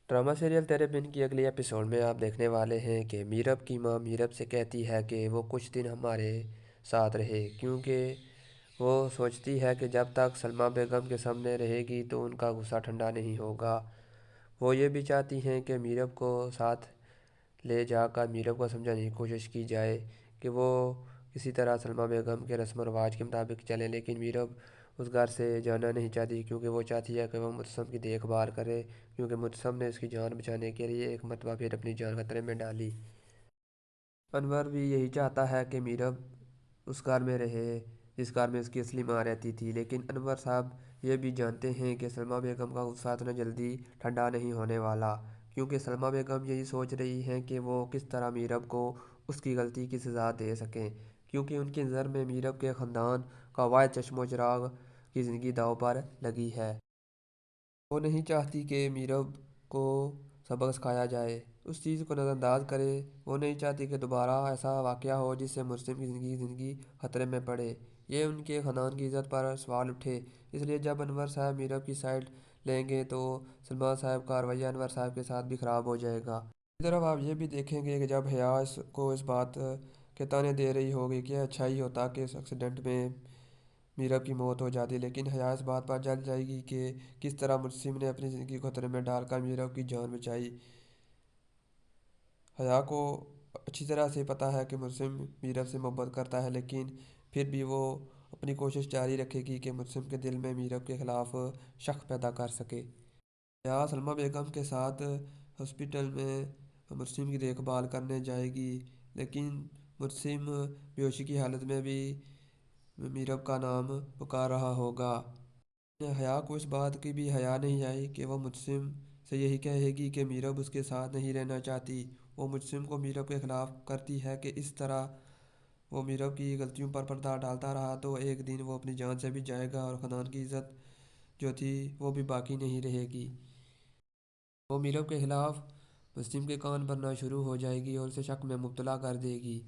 Drama serial तेरे बिन की अगली एपिसोड में आप देखने वाले हैं कि मीरब की माँ मीरब से कहती है कि वो कुछ दिन हमारे साथ रहे, क्योंकि वो सोचती है कि जब तक सलमा बेगम के सामने रहेगी तो उनका गुस्सा ठंडा नहीं होगा। वो ये भी चाहती हैं कि मीरब को साथ ले जाकर मीरब को समझाने की कोशिश की जाए कि वो किसी तरह सलमा बेगम के रस्म व रवाज के मुताबिक चले, लेकिन मीरब उस घर से जाना नहीं चाहती क्योंकि वो चाहती है कि वो मुतसम की देखभाल करे, क्योंकि मुतसम ने उसकी जान बचाने के लिए एक मरतबा फिर अपनी जान खतरे में डाली। अनवर भी यही चाहता है कि मीरब उस कार में रहे जिस कार में उसकी असली माँ रहती थी, लेकिन अनवर साहब ये भी जानते हैं कि सलमा बेगम का गुस्सा इतना जल्दी ठंडा नहीं होने वाला, क्योंकि सलमा बेगम यही सोच रही हैं कि वो किस तरह मीरब को उसकी गलती की सज़ा दे सकें, क्योंकि उनकी नज़र में मीरब के ख़ानदान का वाहिद चश्मो चिराग की ज़िंदगी दांव पर लगी है। वो नहीं चाहती कि मीरब को सबक सिखाया जाए, उस चीज़ को नज़रअंदाज करे। वो नहीं चाहती कि दोबारा ऐसा वाक़या हो जिससे मुस्लिम की ज़िंदगी खतरे में पड़े। ये उनके ख़ानदान की इज़्ज़त पर सवाल उठे। इसलिए जब अनवर साहब मीरब की साइड लेंगे तो सलमान साहब का रवैया अनवर साहब के साथ भी ख़राब हो जाएगा। इसी तरफ आप ये भी देखेंगे कि जब हया को इस बात के ताने दे रही होगी कि अच्छा ही होता कि इस एक्सीडेंट में मीरब की मौत हो जाती, लेकिन हया इस बात पर जल जाएगी कि किस तरह मुस्लिम ने अपनी ज़िंदगी को खतरे में डालकर मीरब की जान बचाई। हया को अच्छी तरह से पता है कि मुस्लिम मीरब से मोहब्बत करता है, लेकिन फिर भी वो अपनी कोशिश जारी रखेगी कि मुस्लिम के दिल में मीरब के ख़िलाफ़ शक पैदा कर सके। हया सलमा बेगम के साथ हॉस्पिटल में मुस्लिम की देखभाल करने जाएगी, लेकिन मुस्लिम बेहोशी की हालत में भी मीरब का नाम पुकार रहा होगा। हया को इस बात की भी हया नहीं आई कि वो मुजसिम से यही कहेगी कि मीरब उसके साथ नहीं रहना चाहती। वो मुजसिम को मीरब के ख़िलाफ़ करती है कि इस तरह वो मीरब की गलतियों पर पर्दा डालता रहा तो एक दिन वो अपनी जान से भी जाएगा और ख़ानदान की इज़्ज़त जो थी वो भी बाकी नहीं रहेगी। वो मीरब के ख़िलाफ़ मुस्लिम के कान भरना शुरू हो जाएगी और उसे शक में मुब्तला कर देगी।